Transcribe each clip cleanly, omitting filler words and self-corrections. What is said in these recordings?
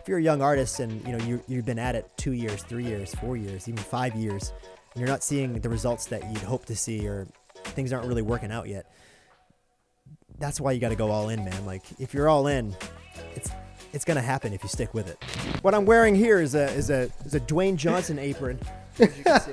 if you're a young artist and you've been at it 2 years, 3 years, 4 years, even 5 years, and you're not seeing the results that you'd hope to see, or things aren't really working out yet, that's why you got to go all in, man. Like, if you're all in, it's gonna happen if you stick with it. What I'm wearing here is a Dwayne Johnson apron, as you can see.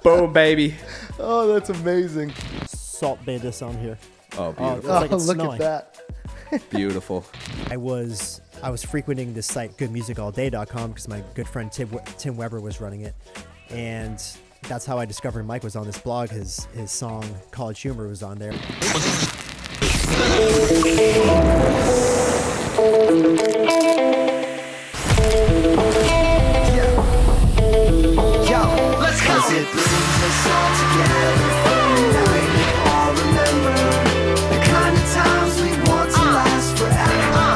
Boom, baby. Oh, that's amazing. Salt Bay this on here. Oh, beautiful. Like it's look snowing. at that. Beautiful. I was frequenting this site, goodmusicallday.com, because my good friend Tim Weber was running it, and that's how I discovered Mike was on this blog. His song College Humor was on there. Let's go. It brings us all together for a night we all remember. The kind of times we want to last forever.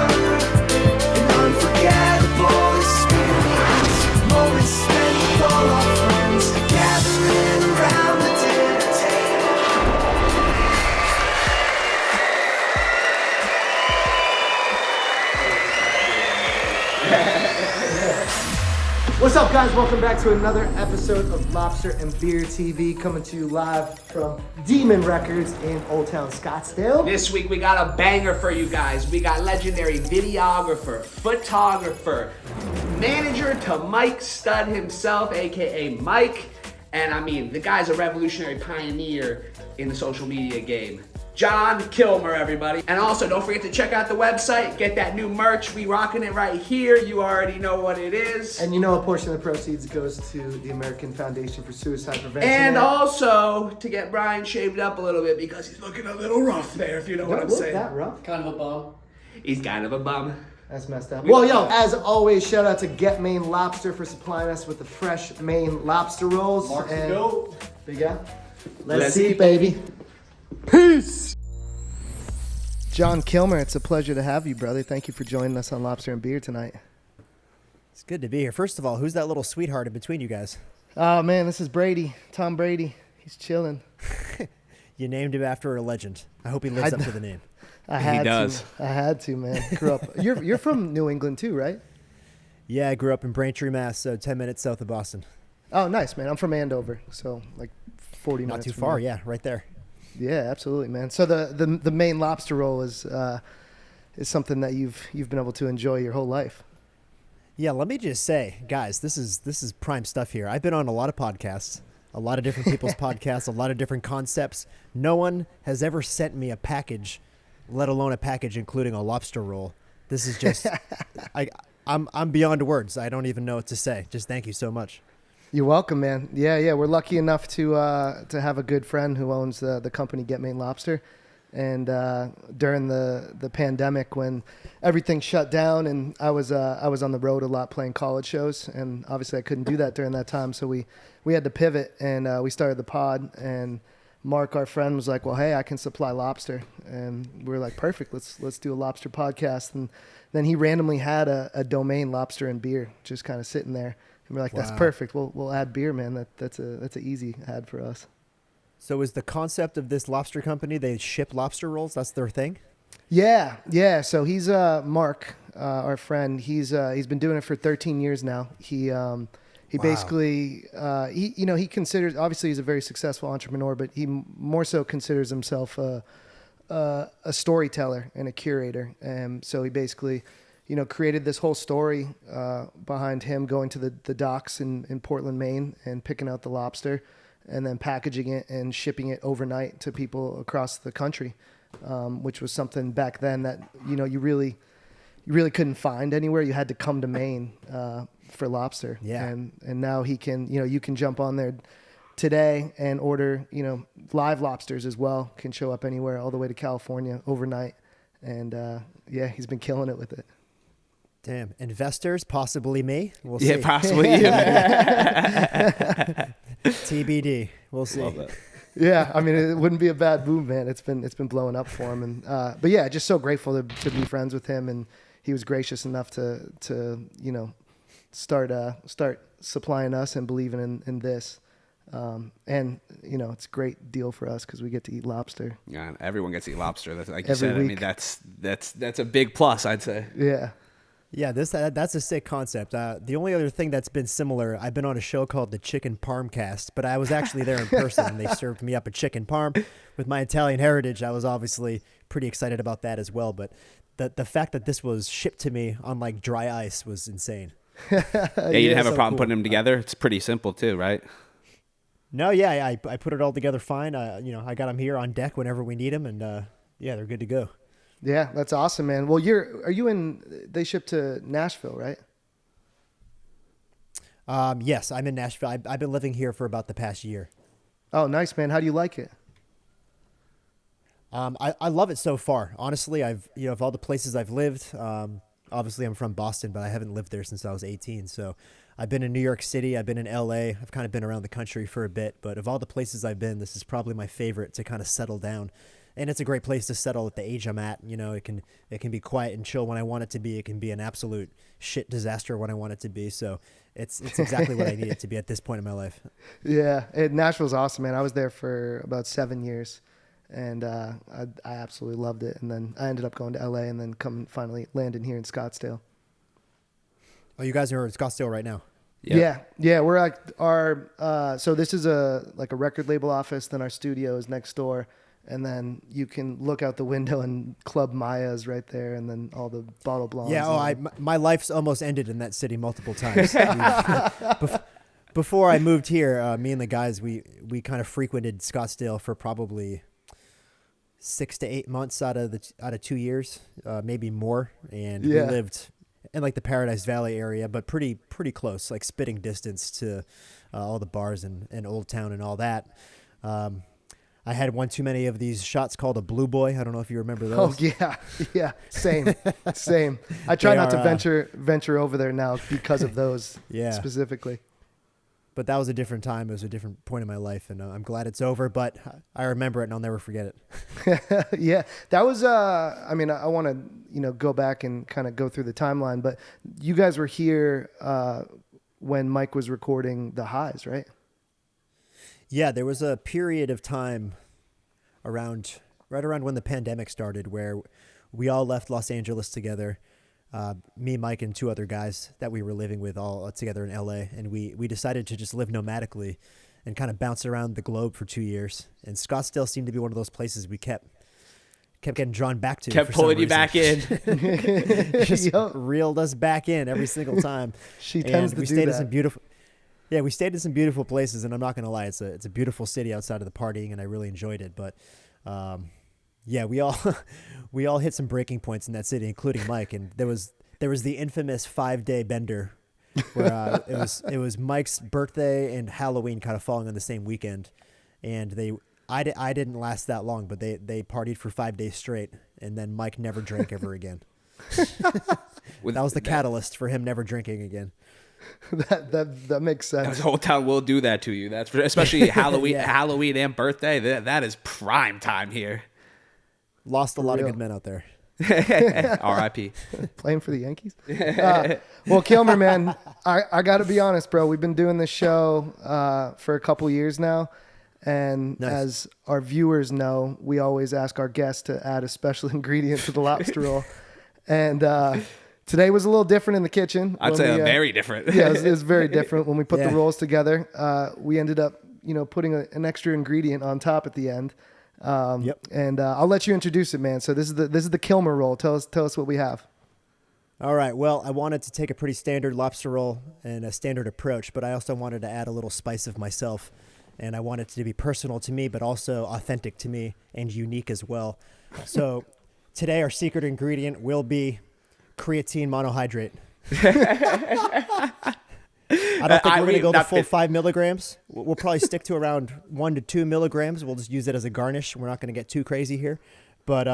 An unforgettable experience. Moments spent with all our friends, gathering around the dinner table. What's up, guys? Welcome back to another episode of Lobster and Beer TV, coming to you live from Demon Records in Old Town Scottsdale. This week we got a banger for you guys. We got legendary videographer, photographer, manager to Mike Stud himself, aka Mike. And I mean, the guy's a revolutionary pioneer in the social media game. John Kilmer, everybody. And also, don't forget to check out the website, get that new merch. We rocking it right here. You already know what it is. And you know a portion of the proceeds goes to the American Foundation for Suicide Prevention. And also to get Brian shaved up a little bit because he's looking a little rough there, if you know what I'm saying. That rough? Kind of a bum. He's kind of a bum. That's messed up. Well, yo, as always, shout out to Get Maine Lobster for supplying us with the fresh Maine lobster rolls. Mark's and the goat. Big guy. Let's eat, baby. Peace. John Kilmer, it's a pleasure to have you, brother. Thank you for joining us on Lobster and Beer tonight. It's good to be here. First of all, who's that little sweetheart in between you guys? Oh, man, this is Brady. Tom Brady. He's chilling. You named him after a legend. I hope he lives up to the name. I had does. to. I had to, man. Grew up. You're from New England too, right? Yeah, I grew up in Braintree, Mass, so 10 minutes south of Boston. Oh, nice, man. I'm from Andover, so like 40 Not minutes. too from far, here. yeah, right there. Yeah, absolutely, man. So the Maine lobster roll is something that you've been able to enjoy your whole life. Yeah, let me just say, guys, this is prime stuff here. I've been on a lot of podcasts, a lot of different people's podcasts, a lot of different concepts. No one has ever sent me a package, let alone a package including a lobster roll. This is just, I'm beyond words. I don't even know what to say. Just thank you so much. You're welcome, man. Yeah. We're lucky enough to have a good friend who owns the company Get Maine Lobster. And during the pandemic, when everything shut down, and I was on the road a lot playing college shows, and obviously I couldn't do that during that time, so we had to pivot, and we started the pod. And Mark, our friend, was like, "Well, hey, I can supply lobster," and we were like, "Perfect, let's do a lobster podcast." And then he randomly had a domain, Lobster and Beer, just kind of sitting there. And we're like, that's Wow. perfect. We'll add beer, man. That's an easy ad for us. So is the concept of this lobster company, they ship lobster rolls? That's their thing? Yeah. So he's Mark, our friend. He's been doing it for 13 years now. He basically he considers, obviously he's a very successful entrepreneur, but he more so considers himself a storyteller and a curator. And so he basically created this whole story behind him going to the docks in Portland, Maine, and picking out the lobster, and then packaging it and shipping it overnight to people across the country, which was something back then that you really couldn't find anywhere. You had to come to Maine for lobster. Yeah. And now he can you can jump on there today and order live lobsters as well. Can show up anywhere, all the way to California overnight. And he's been killing it with it. Damn. Investors, possibly me. We'll see. Yeah, possibly you. TBD. We'll see. Love that. Yeah, I mean, it wouldn't be a bad move, man. It's been blowing up for him, and but yeah, just so grateful to be friends with him, and he was gracious enough to start supplying us and believing in this, and it's a great deal for us because we get to eat lobster. Yeah, everyone gets to eat lobster. That's, like you Every said, I mean, week. that's a big plus, I'd say. Yeah. Yeah, that's a sick concept. The only other thing that's been similar, I've been on a show called the Chicken Parmcast, but I was actually there in person, and they served me up a chicken parm. With my Italian heritage, I was obviously pretty excited about that as well. But the fact that this was shipped to me on like dry ice was insane. Yeah, you didn't have a so problem cool. putting them together. It's pretty simple too, right? No, yeah, I put it all together fine. I got them here on deck whenever we need them, and yeah, they're good to go. Yeah, that's awesome, man. Well, they ship to Nashville, right? Yes, I'm in Nashville. I've been living here for about the past year. Oh, nice, man. How do you like it? I love it so far. Honestly, of all the places I've lived, obviously I'm from Boston, but I haven't lived there since I was 18. So I've been in New York City. I've been in LA. I've kind of been around the country for a bit, but of all the places I've been, this is probably my favorite to kind of settle down. And it's a great place to settle at the age I'm at. It can be quiet and chill when I want it to be. It can be an absolute shit disaster when I want it to be. So it's exactly what I need it to be at this point in my life. Yeah, Nashville's awesome, man. I was there for about 7 years, and I absolutely loved it. And then I ended up going to LA, and then finally landing here in Scottsdale. Oh, you guys are in Scottsdale right now? Yep. Yeah. We're at so this is a record label office. Then our studio is next door. And then you can look out the window and Club Maya's right there, and then all the bottle blondes. Yeah, my life's almost ended in that city multiple times. Before I moved here, me and the guys, we kind of frequented Scottsdale for probably 6 to 8 months out of 2 years, maybe more. And we lived in like the Paradise Valley area, but pretty close, like spitting distance to all the bars and Old Town and all that. I had one too many of these shots called a Blue Boy. I don't know if you remember those. Oh yeah, same. I try not to venture over there now because of those specifically. But that was a different time. It was a different point in my life, and I'm glad it's over. But I remember it, and I'll never forget it. Yeah, that was. I mean, I want to go back and kind of go through the timeline. But you guys were here when Mike was recording The Highs, right? Yeah, there was a period of time right around when the pandemic started where we all left Los Angeles together. Me, Mike, and 2 other guys that we were living with all together in LA. And we decided to just live nomadically and kind of bounce around the globe for 2 years. And Scottsdale seemed to be one of those places we kept getting drawn back to. Kept pulling you back in. Just reeled us back in every single time. She tends to do that. We stayed in some beautiful places, and I'm not going to lie, it's a beautiful city outside of the partying, and I really enjoyed it. But we all hit some breaking points in that city, including Mike. And there was the infamous 5-day bender where it was Mike's birthday and Halloween kind of falling on the same weekend, and I didn't last that long, but they partied for 5 days straight, and then Mike never drank ever again. That was the catalyst for him never drinking again. That makes sense. The whole town will do that to you. That's for, especially Halloween, Halloween and birthday. That is prime time here. Lost a lot of good men out there. R.I.P. Playing for the Yankees. Well, Kilmer, man, I got to be honest, bro. We've been doing this show for a couple years now, and as our viewers know, we always ask our guests to add a special ingredient to the lobster roll, and today was a little different in the kitchen. I'd say very different. Yeah, it was very different when we put the rolls together. We ended up, putting an extra ingredient on top at the end. And I'll let you introduce it, man. So this is the Kilmer roll. Tell us what we have. All right. Well, I wanted to take a pretty standard lobster roll and a standard approach, but I also wanted to add a little spice of myself, and I wanted it to be personal to me, but also authentic to me and unique as well. So today our secret ingredient will be creatine monohydrate. I don't think we're going to go the full 5 milligrams. We'll probably stick to around 1 to 2 milligrams. We'll just use it as a garnish. We're not going to get too crazy here, but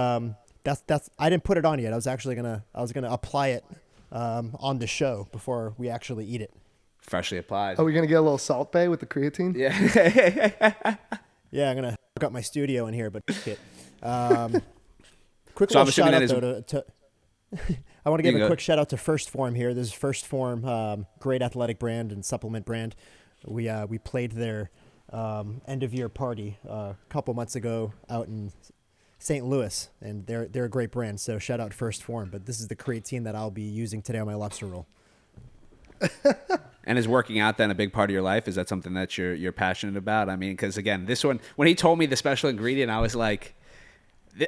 that's I didn't put it on yet. I was gonna apply it on the show before we actually eat it. Freshly applied. Oh, we're gonna get a little Salt Bay with the creatine. Yeah. Yeah, I'm gonna hook up my studio in here, but quick So little shout out though to I want to give a quick shout out to First Form here. This is First Form, great athletic brand and supplement brand. We played their end of year party a couple months ago out in St. Louis, and they're a great brand. So shout out First Form. But this is the creatine that I'll be using today on my lobster roll. And is working out then a big part of your life? Is that something that you're passionate about? I mean, because again, this one, when he told me the special ingredient, I was like,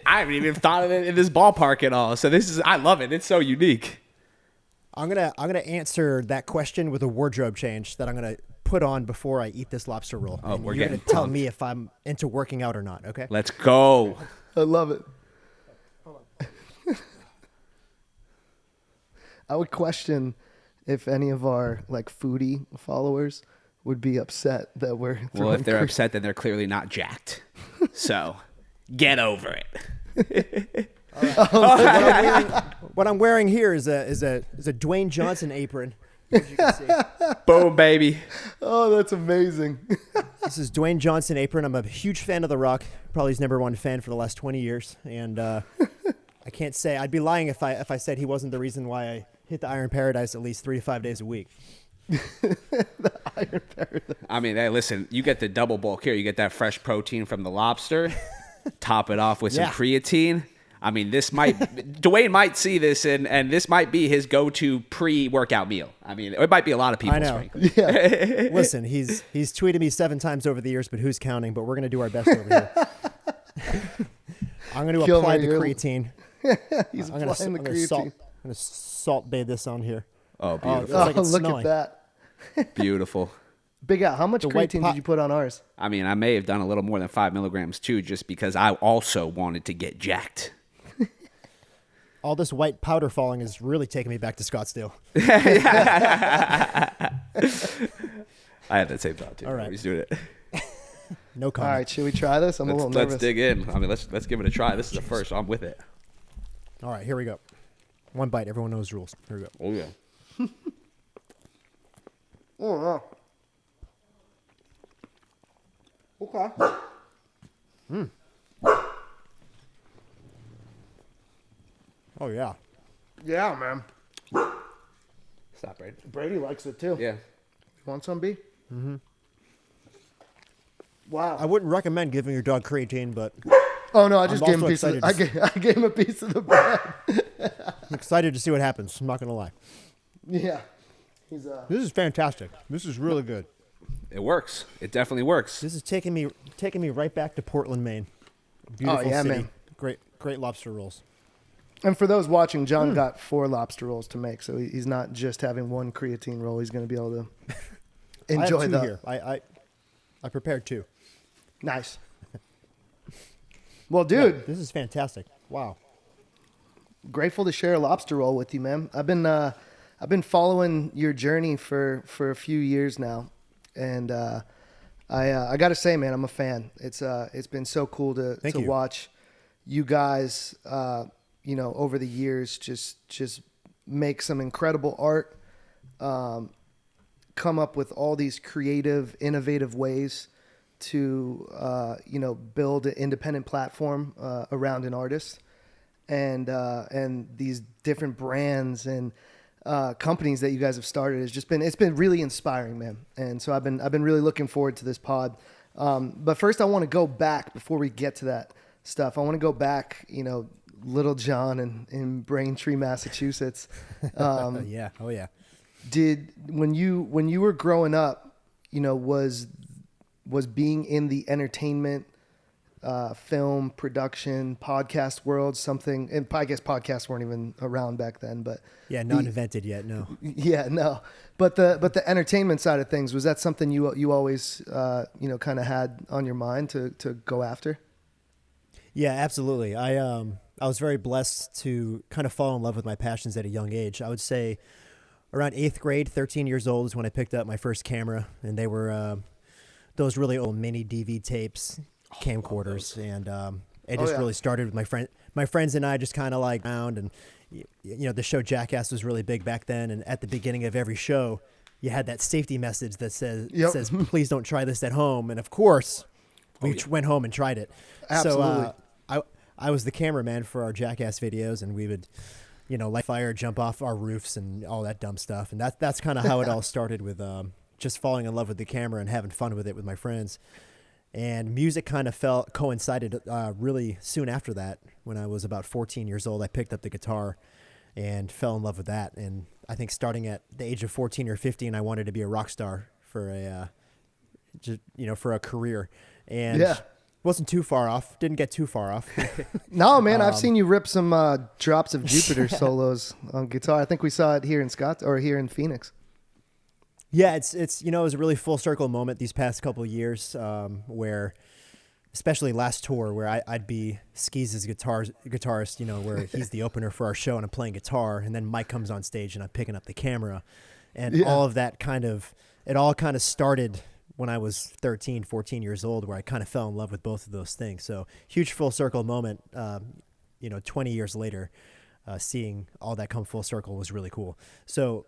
I haven't even thought of it in this ballpark at all. So I love it. It's so unique. I'm gonna answer that question with a wardrobe change that I'm gonna put on before I eat this lobster roll. Oh, and we're you're getting gonna tell pumped. me if I'm into working out or not. Okay. Let's go. I love it. I would question if any of our like foodie followers would be upset that we're Well, if they're throwing upset, then they're clearly not jacked. So get over it. What I'm wearing here is a Dwayne Johnson apron. As you can see. Boom, baby. Oh, that's amazing. This is Dwayne Johnson apron. I'm a huge fan of The Rock. Probably his #1 fan for the last 20 years. And I can't say, I'd be lying if I said he wasn't the reason why I hit the Iron Paradise at least 3 to 5 days a week. The Iron Paradise. I mean, hey, listen, you get the double bulk here. You get that fresh protein from the lobster. Top it off with some Yeah. creatine. I mean, Dwayne might see this, and this might be his go-to pre-workout meal. I mean, it might be a lot of people's, I know. frankly. Yeah. Listen, he's tweeted me 7 times over the years, but who's counting? But we're going to do our best over here. I'm going to Kilmer, apply the you're- creatine. He's I'm going applying the to creatine. salt bathe this on here. Oh, Oh, beautiful. it's like Oh, it's look snowing. at that. Beautiful. Big Al, how much white creatine pot- did you put on ours? I mean, I may have done a little more than 5 milligrams, too, just because I also wanted to get jacked. All this white powder falling is really taking me back to Scottsdale. I had that same thought, too. All right. He's doing it. No All comment. right, should we try this? I'm a little nervous. Let's dig in. I mean, let's give it a try. This is the first. I'm with it. All right, here we go. One bite. Everyone knows rules. Here we go. Oh, yeah. Oh, no. Okay. Oh, yeah. Yeah, man. Stop, Brady. Brady likes it too. Yeah. Want some, B? Mm-hmm. Wow. I wouldn't recommend giving your dog creatine, but Oh no, I just I'm gave him a also piece of. excited I gave him a piece of the bread. I'm excited to see what happens. I'm not going to lie. Yeah, he's This is fantastic. This is really good. It works. It definitely works. This is taking me right back to Portland, Maine. Beautiful yeah, city. man. Great lobster rolls. And for those watching, John got 4 lobster rolls to make, so he's not just having one creatine roll. He's going to be able to enjoy I have 2 the. here. I prepared 2. Nice. Well, dude, This is fantastic. Wow. grateful to share a lobster roll with you, man. I've been following your journey for a few years now, and I got to say, man, I'm a fan. It's been so cool to Thank you. watch you guys, over the years, just make some incredible art, come up with all these creative, innovative ways to build an independent platform around an artist, and these different brands and companies that you guys have started has it's been really inspiring, man. And so I've been really looking forward to this pod. But first, I want to go back before we get to that stuff. I want to go back, Little John in Braintree, Massachusetts. Yeah. Oh yeah. Did when you were growing up, was being in the entertainment, film production, podcast world something? And I guess podcasts weren't even around back then, but Yeah. Not invented yet. No. yeah, no. But the entertainment side of things, was that something you always kind of had on your mind to go after? Yeah, absolutely. I was very blessed to kind of fall in love with my passions at a young age. I would say around 8th grade, 13 years old is when I picked up my first camera, and they were those really old mini DV tapes, camcorders, and it just really started with my friends and I just kind of like around, and the show Jackass was really big back then, and at the beginning of every show, you had that safety message that says please don't try this at home, and of course, we went home and tried it. Absolutely. So I was the cameraman for our Jackass videos, and we would, light fire, jump off our roofs, and all that dumb stuff. And that's kind of how it all started with just falling in love with the camera and having fun with it with my friends. And music kind of coincided really soon after that. When I was about 14 years old, I picked up the guitar and fell in love with that. And I think starting at the age of 14 or 15, I wanted to be a rock star for for a career. And wasn't too far off. Didn't get too far off. No, man, I've seen you rip some Drops of Jupiter solos on guitar. I think we saw it here in here in Phoenix. Yeah, it's it was a really full circle moment these past couple of years, where, especially last tour, where I'd be Skeez's guitarist, where he's the opener for our show and I'm playing guitar, and then Mike comes on stage and I'm picking up the camera, and all of that it all kind of started when I was 13, 14 years old, where I kind of fell in love with both of those things. So huge full circle moment, 20 years later, seeing all that come full circle was really cool. So,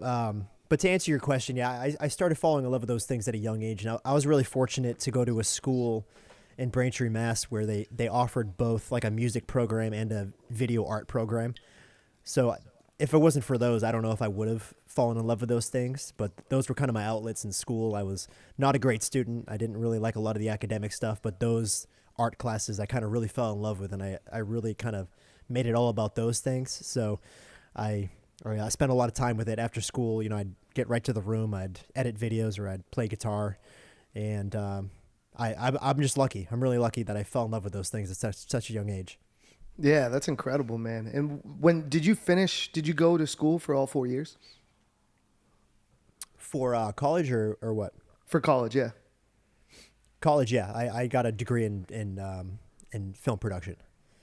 but to answer your question, I started falling in love with those things at a young age. And I was really fortunate to go to a school in Braintree, Mass, where they offered both like a music program and a video art program. So if it wasn't for those, I don't know if I would have fallen in love with those things, but those were kind of my outlets in school. I was not a great student. I didn't really like a lot of the academic stuff, but those art classes I kind of really fell in love with, and I really kind of made it all about those things. So I spent a lot of time with it after school. I'd get right to the room, I'd edit videos, or I'd play guitar, and I'm just lucky. I'm really lucky that I fell in love with those things at such a young age. Yeah, that's incredible, man. And when did you finish? Did you go to school for all 4 years? For college or what? For college, yeah. College, yeah. I got a degree in film production.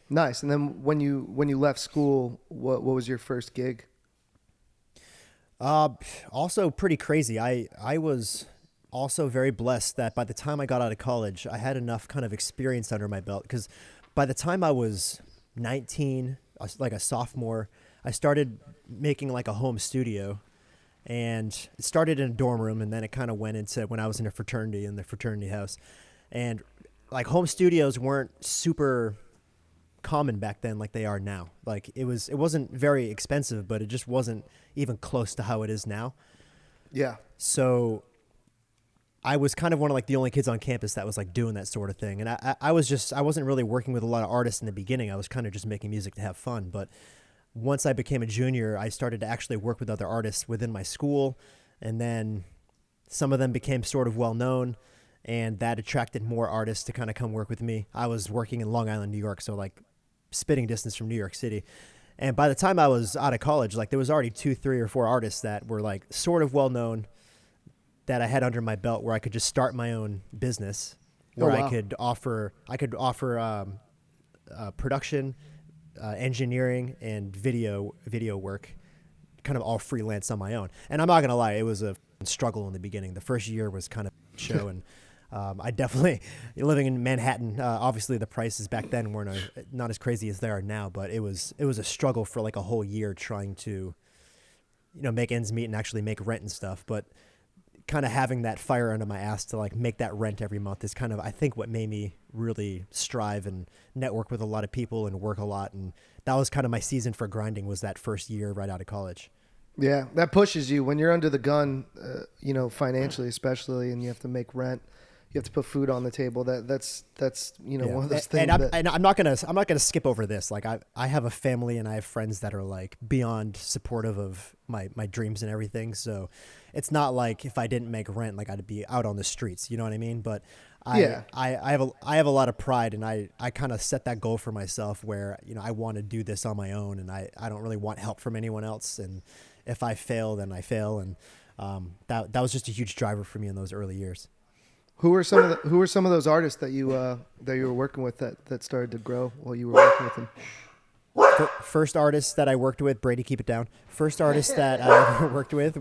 Nice. And then when you left school, what was your first gig? Also pretty crazy. I was also very blessed that by the time I got out of college, I had enough kind of experience under my belt, because by the time I was 19, like a sophomore, I started making like a home studio, and it started in a dorm room, and then it kind of went into when I was in a fraternity, in the fraternity house. And like home studios weren't super common back then like they are now. Like it wasn't very expensive, but it just wasn't even close to how it is now. Yeah. So I was kind of one of like the only kids on campus that was like doing that sort of thing. And I wasn't really working with a lot of artists in the beginning. I was kind of just making music to have fun. But once I became a junior, I started to actually work with other artists within my school. And then some of them became sort of well known, and that attracted more artists to kind of come work with me. I was working in Long Island, New York, so like spitting distance from New York City. And by the time I was out of college, like there was already 2, 3, or 4 artists that were like sort of well known that I had under my belt, where I could just start my own business, where I could offer production, engineering, and video work, kind of all freelance on my own. And I'm not gonna lie, it was a struggle in the beginning. The first year was kind of a show, and I definitely, living in Manhattan, obviously the prices back then weren't not as crazy as they are now, but it was a struggle for like a whole year trying to, make ends meet and actually make rent and stuff. But kind of having that fire under my ass to like make that rent every month is kind of, I think, what made me really strive and network with a lot of people and work a lot. And that was kind of my season for grinding, was that first year right out of college. Yeah, that pushes you when you're under the gun, financially especially, and you have to make rent. You have to put food on the table. That's one of those things. And I'm not gonna skip over this. Like I have a family and I have friends that are like beyond supportive of my dreams and everything. So it's not like if I didn't make rent, like I'd be out on the streets. You know what I mean? But I have a lot of pride, and I kind of set that goal for myself where I want to do this on my own, and I don't really want help from anyone else. And if I fail, then I fail. And that was just a huge driver for me in those early years. Who are some of those artists that you were working with that started to grow while you were working with them? First artist that I worked with, Brady, keep it down. First artist that I worked with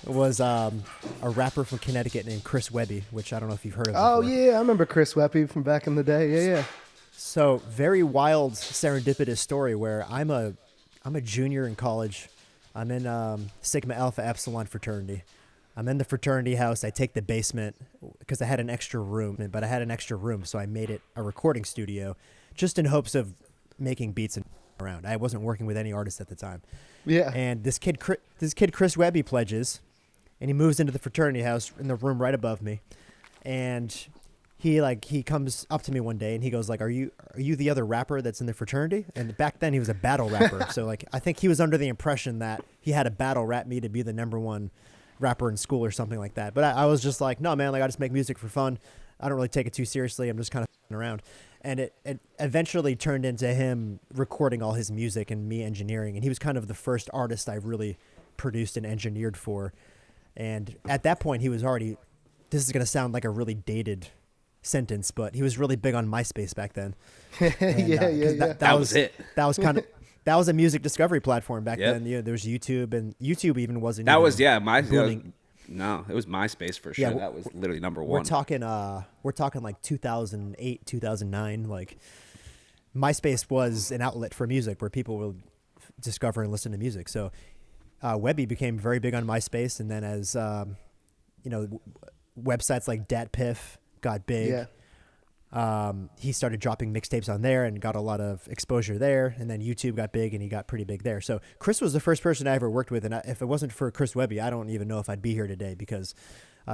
was a rapper from Connecticut named Chris Webby, which I don't know if you've heard of. Oh before. yeah, I remember Chris Webby from back in the day. Yeah. So very wild, serendipitous story where I'm a junior in college. I'm in Sigma Alpha Epsilon fraternity. I'm in the fraternity house. I take the basement because I had an extra room, so I made it a recording studio just in hopes of making beats and around. I wasn't working with any artists at the time. Yeah. And this kid Chris Webby pledges, and he moves into the fraternity house in the room right above me, and he comes up to me one day and he goes like, are you the other rapper that's in the fraternity? And back then he was a battle rapper. So like, I think he was under the impression that he had to battle rap me to be the #1 rapper in school or something like that. But I was just like, no, man, like I just make music for fun. I don't really take it too seriously. I'm just kind of f***ing around. And it eventually turned into him recording all his music and me engineering. And he was kind of the first artist I really produced and engineered for. And at that point, he was already, this is going to sound like a really dated sentence, but he was really big on MySpace back then. And, yeah. That was it. That was kind of, that was a music discovery platform back Yep. then. You know, there was YouTube, and YouTube even wasn't. That even was booming. No, it was MySpace for sure. Yeah, That was literally number We're one. talking like 2008, 2009. Like MySpace was an outlet for music where people would discover and listen to music. So Webby became very big on MySpace, and then as websites like DatPiff got big. He started dropping mixtapes on there and got a lot of exposure there. And then YouTube got big and he got pretty big there. So Chris was the first person I ever worked with. And if it wasn't for Chris Webby, I don't even know if I'd be here today, because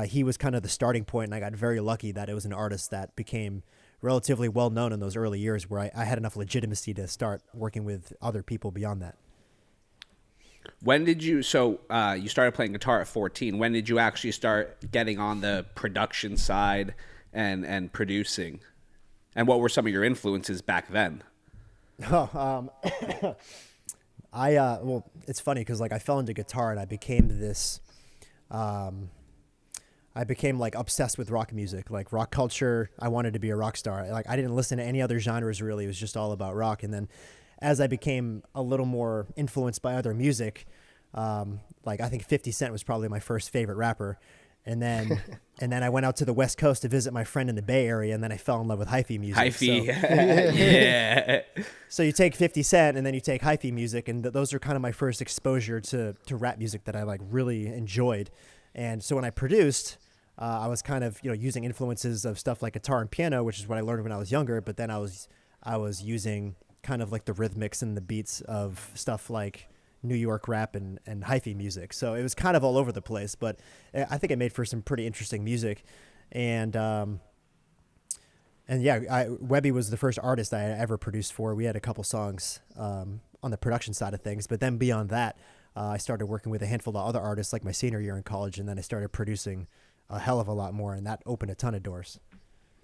he was kind of the starting point. And I got very lucky that it was an artist that became relatively well known in those early years where I had enough legitimacy to start working with other people beyond that. When did you, you started playing guitar at 14. When did you actually start getting on the production side and producing? And what were some of your influences back then? Well, it's funny because like I fell into guitar and I became this, I became like obsessed with rock music, like rock culture. I wanted to be a rock star. Like I didn't listen to any other genres really. It was just all about rock. And then as I became a little more influenced by other music, like I think 50 Cent was probably my first favorite rapper. And then I went out to the West Coast to visit my friend in the Bay Area, and then I fell in love with hyphy music. Hyphy, So, yeah. so you take 50 Cent and then you take hyphy music, and those are kind of my first exposure to rap music that I like really enjoyed. And so when I produced, I was kind of using influences of stuff like guitar and piano, which is what I learned when I was younger. But then I was using kind of like the rhythmics and the beats of stuff like New York rap and hyphy music. So it was kind of all over the place, but I think it made for some pretty interesting music. And yeah, Webby was the first artist I ever produced for. We had a couple songs on the production side of things, but then beyond that, I started working with a handful of other artists like my senior year in college, and then I started producing a hell of a lot more, and that opened a ton of doors.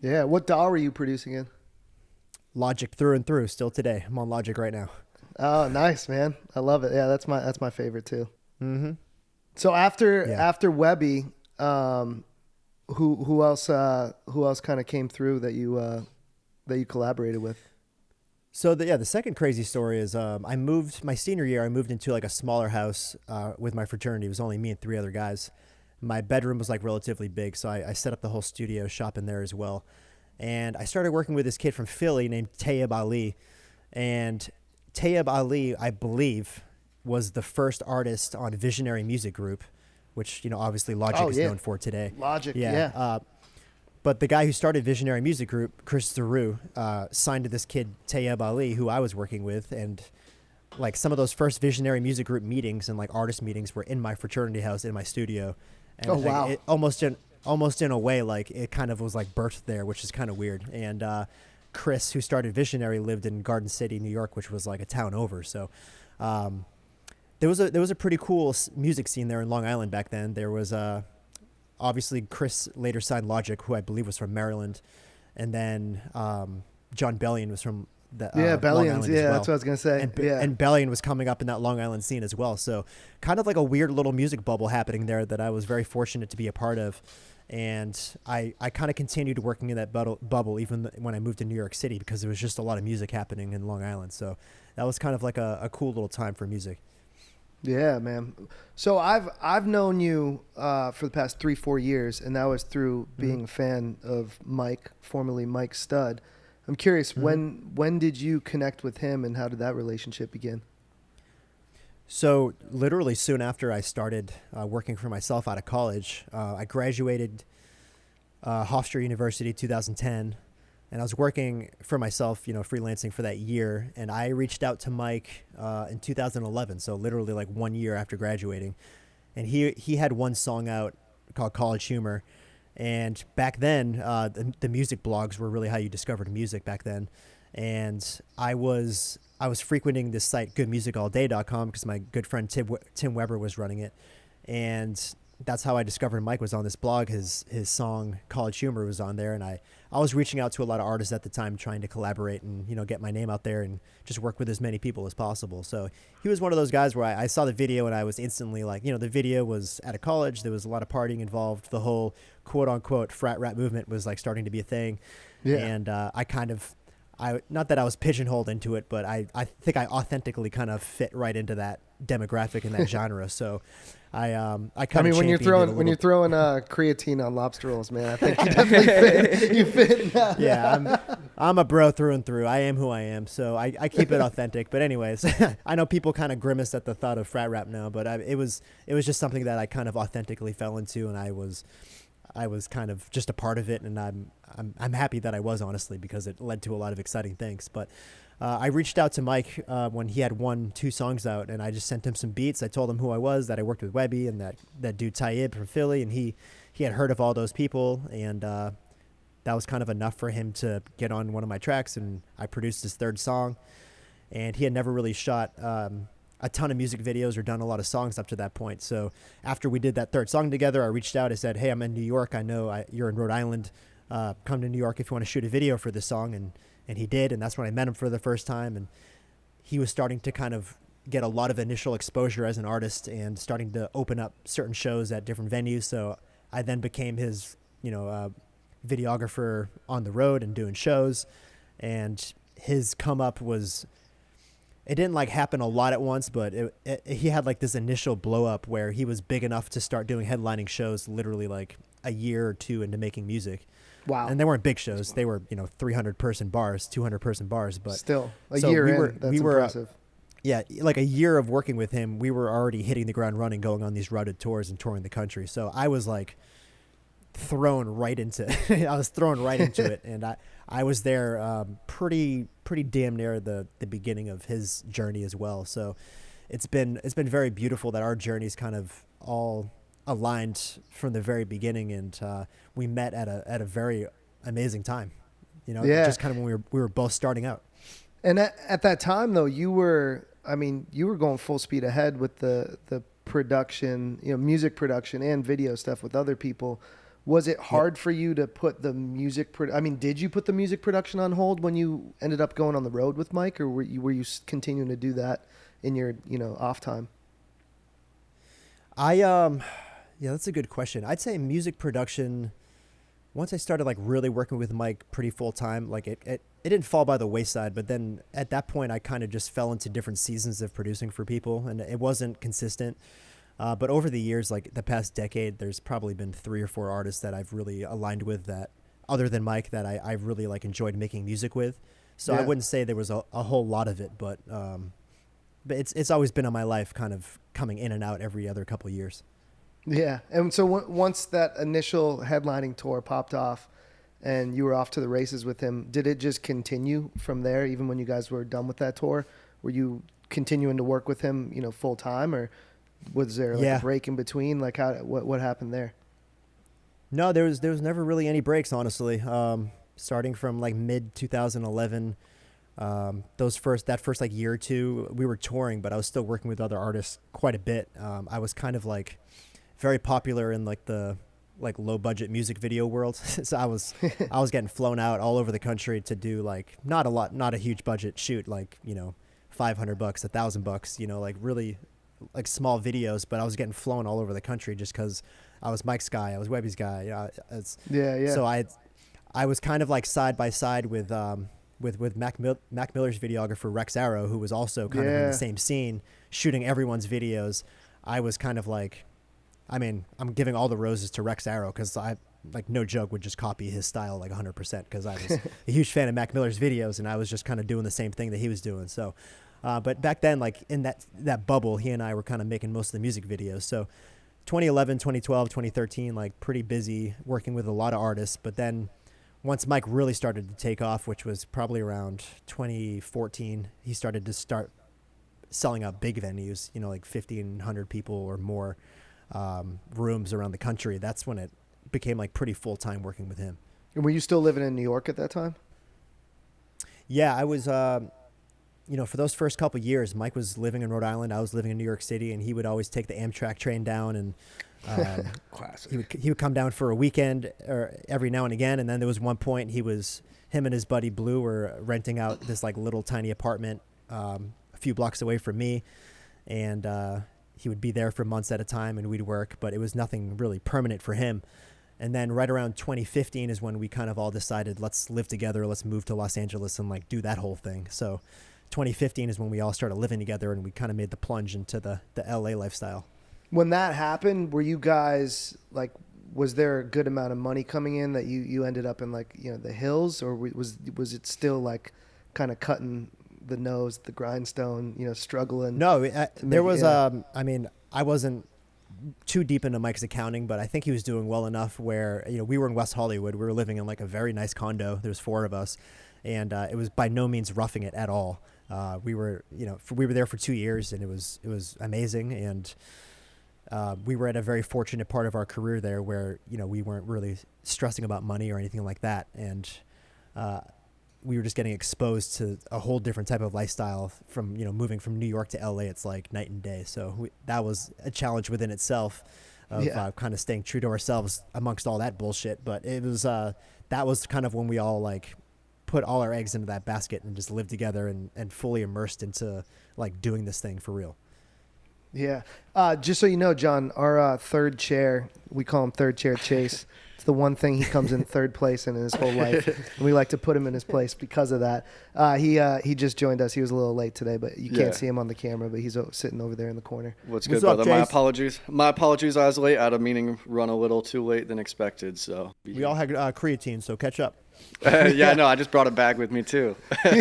Yeah. What DAW were you producing in? Logic through and through, still today. I'm on Logic right now. Oh, nice, man. I love it. Yeah, that's my favorite too. Mm-hmm. So after Webby, who else kind of came through that you collaborated with? So the second crazy story is I moved my senior year. I moved into like a smaller house with my fraternity. It was only me and 3 other guys. My bedroom was like relatively big, so I set up the whole studio shop in there as well. And I started working with this kid from Philly named Tayyib Ali. And Tayyib Ali, I believe, was the first artist on Visionary Music Group, which obviously Logic is known for today. Logic, yeah. But the guy who started Visionary Music Group, Chris Theroux, signed to this kid Tayyib Ali, who I was working with, and like some of those first Visionary Music Group meetings and like artist meetings were in my fraternity house in my studio. And oh wow! It almost in a way like it kind of was like birthed there, which is kind of weird. And Chris, who started Visionary, lived in Garden City, New York, which was like a town over. So there was a pretty cool music scene there in Long Island back then. There was obviously Chris later signed Logic, who I believe was from Maryland, and then John Bellion was from the Long Island as well. That's what I was gonna say. And Bellion was coming up in that Long Island scene as well. So kind of like a weird little music bubble happening there that I was very fortunate to be a part of. And I kind of continued working in that bubble even when I moved to New York City, because there was just a lot of music happening in Long Island. So that was kind of like a cool little time for music. Yeah, man. So I've known you for the past 3-4 years, and that was through being a fan of Mike, formerly Mike Stud. I'm curious, when did you connect with him, and how did that relationship begin? So literally soon after I started working for myself out of college, I graduated Hofstra University 2010, and I was working for myself, freelancing for that year. And I reached out to Mike in 2011, so literally like 1 year after graduating. And he had one song out called College Humor. And back then, the music blogs were really how you discovered music back then. And I was frequenting this site goodmusicallday.com because my good friend Tim Weber was running it, and that's how I discovered Mike was on this blog. His song College Humor was on there, and I was reaching out to a lot of artists at the time, trying to collaborate and get my name out there and just work with as many people as possible. So he was one of those guys where I saw the video and I was instantly like, the video was at a college, there was a lot of partying involved, the whole quote unquote frat rap movement was like starting to be a thing, and I not that I was pigeonholed into it, but I think I authentically kind of fit right into that demographic and that genre. So I kind of when you're throwing creatine on lobster rolls, man, I think you definitely fit. You fit in that. Yeah, I'm a bro through and through. I am who I am, so I keep it authentic. But anyways, I know people kind of grimace at the thought of frat rap now, but it was just something that I kind of authentically fell into, and I was kind of just a part of it, and I'm happy that I was, honestly, because it led to a lot of exciting things. But I reached out to Mike when he had 1-2 songs out, and I just sent him some beats. I told him who I was, that I worked with Webby and that dude Taib from Philly, and he had heard of all those people, and that was kind of enough for him to get on one of my tracks, and I produced his 3rd song. And he had never really shot a ton of music videos or done a lot of songs up to that point. So after we did that 3rd song together, I reached out. I said, hey, I'm in New York. I know you're in Rhode Island. Come to New York if you want to shoot a video for this song. And he did. And that's when I met him for the first time. And he was starting to kind of get a lot of initial exposure as an artist and starting to open up certain shows at different venues. So I then became his, videographer on the road and doing shows. And his come up was, it didn't like happen a lot at once, but he had like this initial blow up where he was big enough to start doing headlining shows literally like a year or 2 into making music. Wow. And they weren't big shows. They were, 300 person bars, 200 person bars, but still a year in, that's impressive. Yeah. Like a year of working with him, we were already hitting the ground running, going on these routed tours and touring the country. So I was like thrown right into it. And I was there pretty damn near the beginning of his journey as well. So it's been very beautiful that our journeys kind of all aligned from the very beginning, and we met at a very amazing time. Just kind of when we were both starting out. And at that time though, you were going full speed ahead with the production, music production and video stuff with other people. Was it hard for you to put the music? Did you put the music production on hold when you ended up going on the road with Mike, or were you continuing to do that in your off time? Yeah, that's a good question. I'd say music production. Once I started like really working with Mike pretty full time, like it didn't fall by the wayside. But then at that point, I kind of just fell into different seasons of producing for people, and it wasn't consistent. But over the years, like the past decade, there's probably been 3 or 4 artists that I've really aligned with, that other than Mike, that I've really like enjoyed making music with. So I wouldn't say there was a whole lot of it, but it's always been on my life, kind of coming in and out every other couple of years. Yeah. And so once that initial headlining tour popped off and you were off to the races with him, did it just continue from there? Even when you guys were done with that tour, were you continuing to work with him, full time, or was there like a break in between? Like what happened there? No, there was never really any breaks, honestly. Starting from like mid 2011, that first like year or 2, we were touring, but I was still working with other artists quite a bit. I was kind of like very popular in like the low budget music video world. So I was getting flown out all over the country to do like not a huge budget shoot, like $500, $1,000, like really like small videos, but I was getting flown all over the country just because I was Mike's guy, I was Webby's guy. So I was kind of like side by side with Mac Miller's videographer Rex Arrow, who was also kind of in the same scene, shooting everyone's videos. I was kind of like, I'm giving all the roses to Rex Arrow because I, like, no joke, would just copy his style like 100% because I was a huge fan of Mac Miller's videos, and I was just kind of doing the same thing that he was doing. So, but back then, like in that bubble, he and I were kind of making most of the music videos. So 2011, 2012, 2013, like pretty busy working with a lot of artists. But then once Mike really started to take off, which was probably around 2014, he started to start selling out big venues, like 1,500 people or more, rooms around the country. That's when it became like pretty full time working with him. And were you still living in New York at that time? Yeah, I was. For those first couple of years, Mike was living in Rhode Island. I was living in New York City, and he would always take the Amtrak train down, and Classic. he would come down for a weekend or every now and again. And then there was one point him and his buddy Blue were renting out this like little tiny apartment a few blocks away from me, and he would be there for months at a time, and we'd work, but it was nothing really permanent for him. And then right around 2015 is when we kind of all decided, let's live together, let's move to Los Angeles and like do that whole thing. So 2015 is when we all started living together, and we kind of made the plunge into the LA lifestyle. When that happened, were you guys like, was there a good amount of money coming in that you ended up in like, the hills, or was it still like kind of cutting the nose, the grindstone, struggling? No, there was, I wasn't too deep into Mike's accounting, but I think he was doing well enough where, we were in West Hollywood. We were living in like a very nice condo. There's 4 of us, and it was by no means roughing it at all. We were there for 2 years, and it was amazing. And we were at a very fortunate part of our career there where, we weren't really stressing about money or anything like that. And we were just getting exposed to a whole different type of lifestyle from, moving from New York to LA. It's like night and day. So that was a challenge within itself of kind of staying true to ourselves amongst all that bullshit. But it was, that was kind of when we all like put all our eggs into that basket and just lived together and fully immersed into like doing this thing for real. Yeah. Just so you know, John, our third chair, we call him Third Chair Chase. It's the one thing he comes in third place in his whole life. And we like to put him in his place because of that. He just joined us. He was a little late today, but you can't see him on the camera, but he's sitting over there in the corner. What's good, brother? My apologies. My apologies. I was late. I had a meeting run a little too late than expected. So we all had creatine, so catch up. No, I just brought a bag with me too. I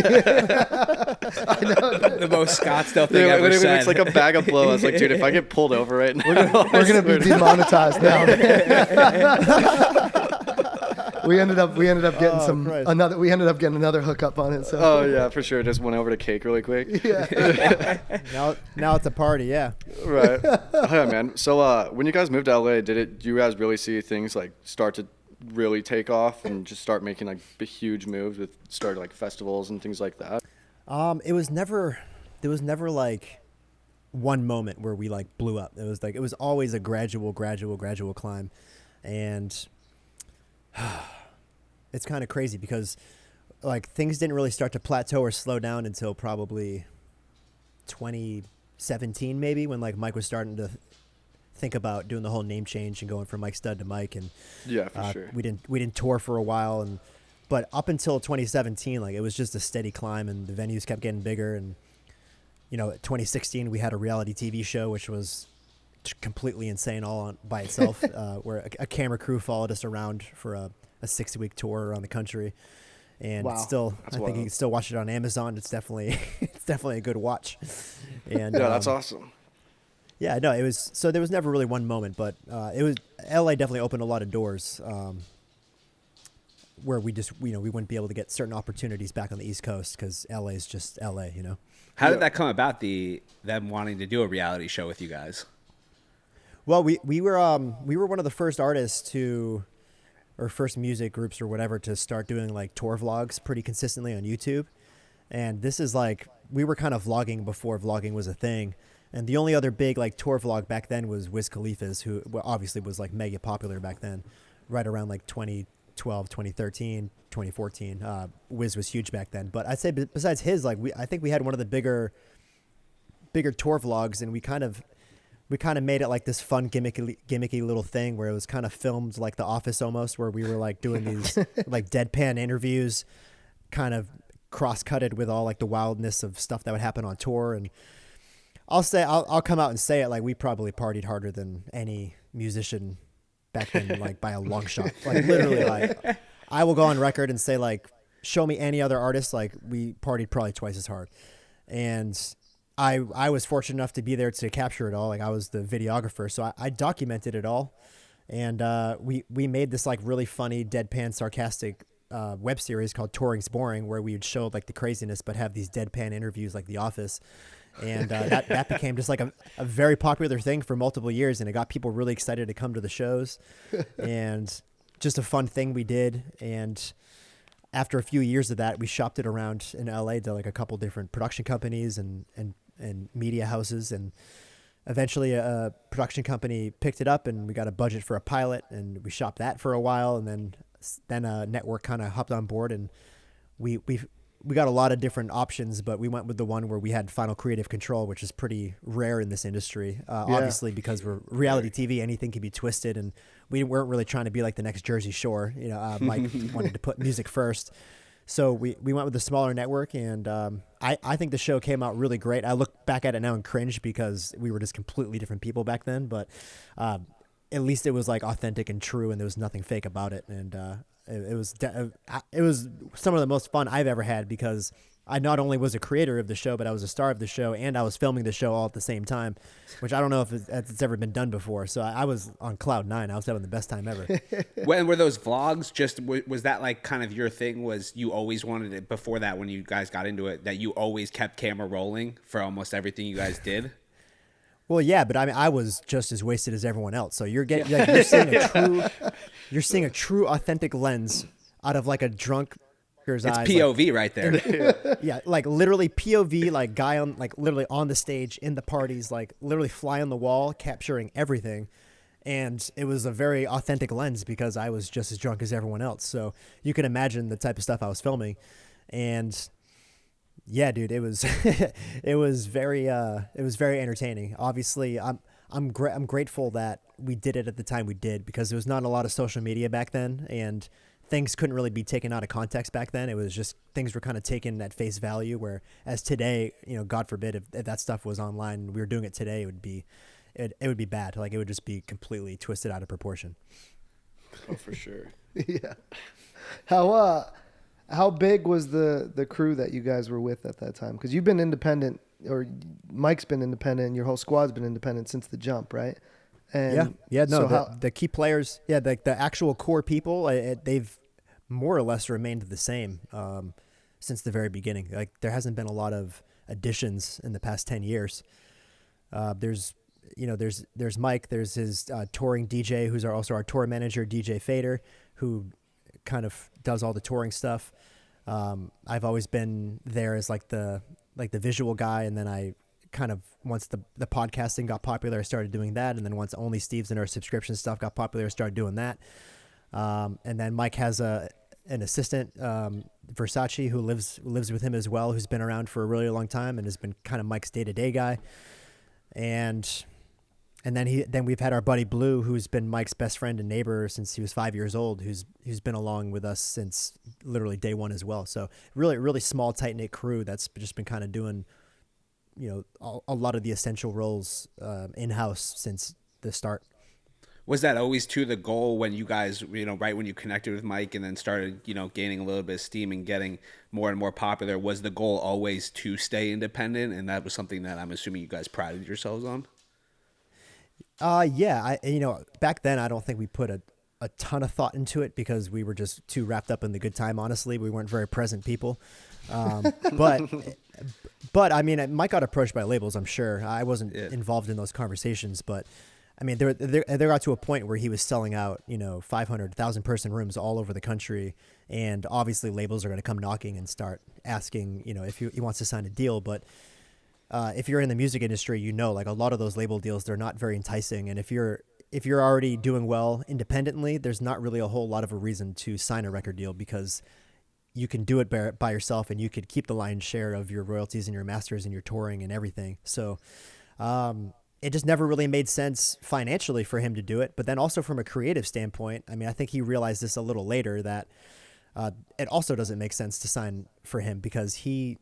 know. The most Scottsdale thing ever said. It's like a bag of blow. I was like, dude, if I get pulled over right now, we're gonna be demonetized now. We ended up getting another hookup on it. So. Oh yeah, for sure. Just went over to Cake really quick. Yeah. now it's a party. Yeah. Right. Oh, yeah, man. So when you guys moved to LA, do you guys really see things like start to really take off and just start making like huge moves with like festivals and things like that? There was never like one moment where we like blew up. It was always a gradual climb. And it's kind of crazy because like things didn't really start to plateau or slow down until probably 2017 maybe, when like Mike was starting to think about doing the whole name change and going from Mike Stud to Mike. And yeah, for sure. We didn't tour for a while, but up until 2017, like it was just a steady climb, and the venues kept getting bigger. And 2016 we had a reality TV show, which was completely insane all by itself, where a camera crew followed us around for a 6-week tour around the country. And wow. I think you can still watch it on Amazon. It's definitely a good watch. And yeah, that's awesome. Yeah, no, it was, so there was never really one moment, but LA definitely opened a lot of doors where we just, we wouldn't be able to get certain opportunities back on the East Coast because LA is just LA, How did that come about, them wanting to do a reality show with you guys? Well, we were one of the first artists or first music groups or whatever to start doing like tour vlogs pretty consistently on YouTube. And this is like, we were kind of vlogging before vlogging was a thing. And the only other big like tour vlog back then was Wiz Khalifa's, who obviously was like mega popular back then, right around like 2012, 2013, 2014. Wiz was huge back then. But I'd say besides his, like I think we had one of the bigger tour vlogs, and we kind of made it like this fun gimmicky little thing where it was kind of filmed like The Office almost, where we were like doing these like deadpan interviews, kind of cross-cutted with all like the wildness of stuff that would happen on tour. And I'll come out and say it, like we probably partied harder than any musician back then, like by a long shot. Like literally, like I will go on record and say, like, show me any other artist, like we partied probably twice as hard. And I was fortunate enough to be there to capture it all. Like I was the videographer, so I documented it all. And we made this like really funny, deadpan, sarcastic web series called Touring's Boring, where we would show like the craziness but have these deadpan interviews like The Office. And that became just like a very popular thing for multiple years, and it got people really excited to come to the shows, and just a fun thing we did. And after a few years of that, we shopped it around in LA to like a couple different production companies and media houses, and eventually a production company picked it up, and we got a budget for a pilot, and we shopped that for a while, and then a network kind of hopped on board, and we got a lot of different options, but we went with the one where we had final creative control, which is pretty rare in this industry. Obviously, because we're reality TV, anything can be twisted, and we weren't really trying to be like the next Jersey Shore. Mike wanted to put music first. So we went with the smaller network, and I think the show came out really great. I look back at it now and cringe because we were just completely different people back then, but at least it was like authentic and true, and there was nothing fake about it. And it was some of the most fun I've ever had, because I not only was a creator of the show, but I was a star of the show, and I was filming the show all at the same time, which I don't know if it's ever been done before. So I was on cloud nine. I was having the best time ever. When were those vlogs? Just was that like kind of your thing? Was you always wanted it before that, when you guys got into it, that you always kept camera rolling for almost everything you guys did? Well, yeah, but I mean, I was just as wasted as everyone else. So you're getting, like, you're seeing a true, authentic lens out of like a drunk eyes. It's POV right there. Yeah, like literally POV, like guy on, like literally on the stage in the parties, like literally fly on the wall, capturing everything. And it was a very authentic lens because I was just as drunk as everyone else. So you can imagine the type of stuff I was filming. And yeah, dude, it was it was very entertaining. Obviously, I'm grateful that we did it at the time we did, because there was not a lot of social media back then, and things couldn't really be taken out of context back then. It was just, things were kind of taken at face value, whereas today, God forbid, if that stuff was online and we were doing it today, it would be bad. Like, it would just be completely twisted out of proportion. Oh, for sure. Yeah. How big was the crew that you guys were with at that time? Because you've been independent, or Mike's been independent, and your whole squad's been independent since the jump, right? And no, so the key players, the actual core people, they've more or less remained the same since the very beginning. Like, there hasn't been a lot of additions in the past 10 years. There's Mike, there's his touring DJ, who's also our tour manager, DJ Fader, who kind of does all the touring stuff. I've always been there as like the visual guy, and then I kind of, once the podcasting got popular, I started doing that, and then once Only Steve's and our subscription stuff got popular, I started doing that. And then Mike has an assistant, Versace, who lives with him as well, who's been around for a really long time and has been kind of Mike's day-to-day guy. And then we've had our buddy Blue, who's been Mike's best friend and neighbor since he was 5 years old, who's been along with us since literally day one as well. So really, really small, tight-knit crew that's just been kind of doing, a lot of the essential roles in-house since the start. Was that always the goal when you guys, right when you connected with Mike and then started, gaining a little bit of steam and getting more and more popular, was the goal always to stay independent? And that was something that I'm assuming you guys prided yourselves on? Yeah, back then I don't think we put a ton of thought into it, because we were just too wrapped up in the good time. Honestly, we weren't very present people. But I mean, Mike got approached by labels. I'm sure I wasn't involved in those conversations, but I mean, there got to a point where he was selling out, 500,000 person rooms all over the country, and obviously labels are going to come knocking and start asking, if he wants to sign a deal. But if you're in the music industry, like a lot of those label deals, they're not very enticing. And if you're already doing well independently, there's not really a whole lot of a reason to sign a record deal, because you can do it by yourself, and you could keep the lion's share of your royalties and your masters and your touring and everything. So it just never really made sense financially for him to do it. But then also from a creative standpoint, I mean, I think he realized this a little later, that it also doesn't make sense to sign for him, because he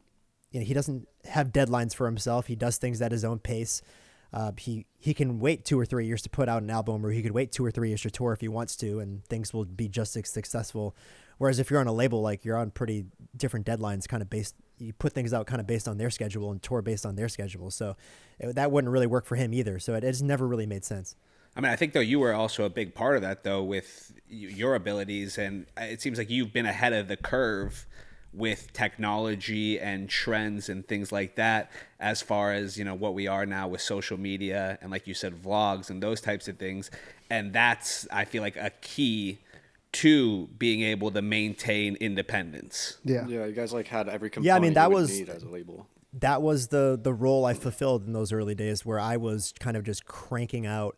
doesn't have deadlines for himself. He does things at his own pace. He can wait 2 or 3 years to put out an album, or he could wait 2 or 3 years to tour if he wants to, and things will be just as successful. Whereas if you're on a label, like, you're on pretty different deadlines, you put things out kind of based on their schedule and tour based on their schedule. So that wouldn't really work for him either. So it has never really made sense. I mean, I think, though, you were also a big part of that, though, with your abilities, and it seems like you've been ahead of the curve with technology and trends and things like that, as far as, you know, what we are now with social media and, like you said, vlogs and those types of things. And that's, I feel like, a key to being able to maintain independence. Yeah. Yeah, you guys like had every component Yeah, I mean, that you would was- need as a label. That was the role I fulfilled in those early days, where I was kind of just cranking out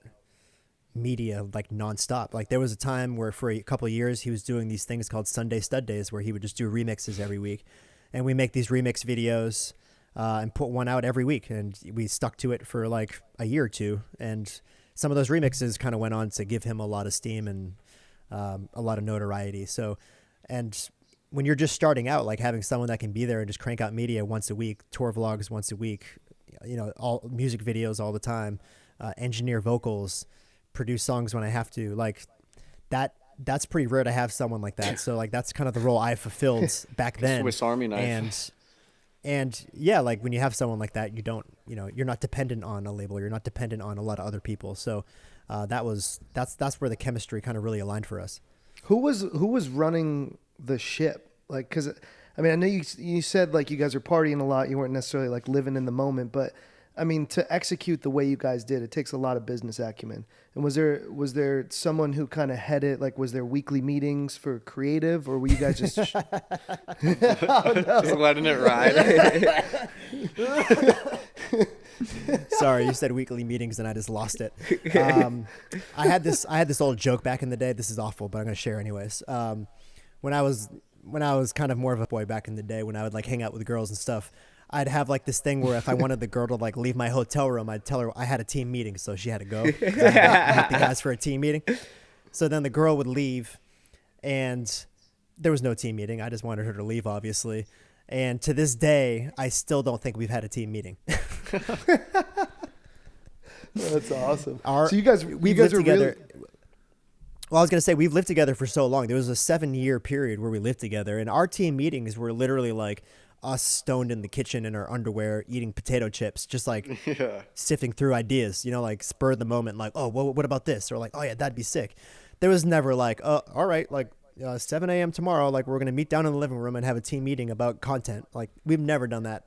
media like nonstop. Like there was a time where for a couple of years he was doing these things called Sunday Stud Days, where he would just do remixes every week, and we make these remix videos and put one out every week, and we stuck to it for like a year or two. And some of those remixes kind of went on to give him a lot of steam and a lot of notoriety. So, and when you're just starting out, like having someone that can be there and just crank out media once a week, tour vlogs once a week, you know, all music videos all the time, engineer vocals, produce songs when I have to, like that's pretty rare to have someone like that. So like that's kind of the role I fulfilled back then. Swiss Army knife. And yeah, like when you have someone like that, you don't, you know, you're not dependent on a label, you're not dependent on a lot of other people. So that's where the chemistry kind of really aligned for us. Who was running the ship? Like, because I mean, I know you said like you guys are partying a lot. You weren't necessarily like living in the moment, but I mean, to execute the way you guys did, it takes a lot of business acumen. And was there someone who kind of headed, like, was there weekly meetings for creative, or were you guys just Just letting it ride. Sorry, you said weekly meetings and I just lost it. I had this old joke back in the day. This is awful, but I'm going to share anyways. When I was kind of more of a boy back in the day, when I would like hang out with girls and stuff, I'd have like this thing where if I wanted the girl to like leave my hotel room, I'd tell her I had a team meeting, so she had to go. I had to meet the guys for a team meeting. So then the girl would leave, and there was no team meeting. I just wanted her to leave, obviously. And to this day, I still don't think we've had a team meeting. That's awesome. So you guys lived are together. really... Well, I was going to say, we've lived together for so long. There was a 7-year period where we lived together, and our team meetings were literally like us stoned in the kitchen in our underwear, eating potato chips, just like sifting through ideas, you know, like spur of the moment, like, oh, what about this? Or like, oh yeah, that'd be sick. There was never like, all right, like 7 a.m. tomorrow, like we're going to meet down in the living room and have a team meeting about content. Like we've never done that.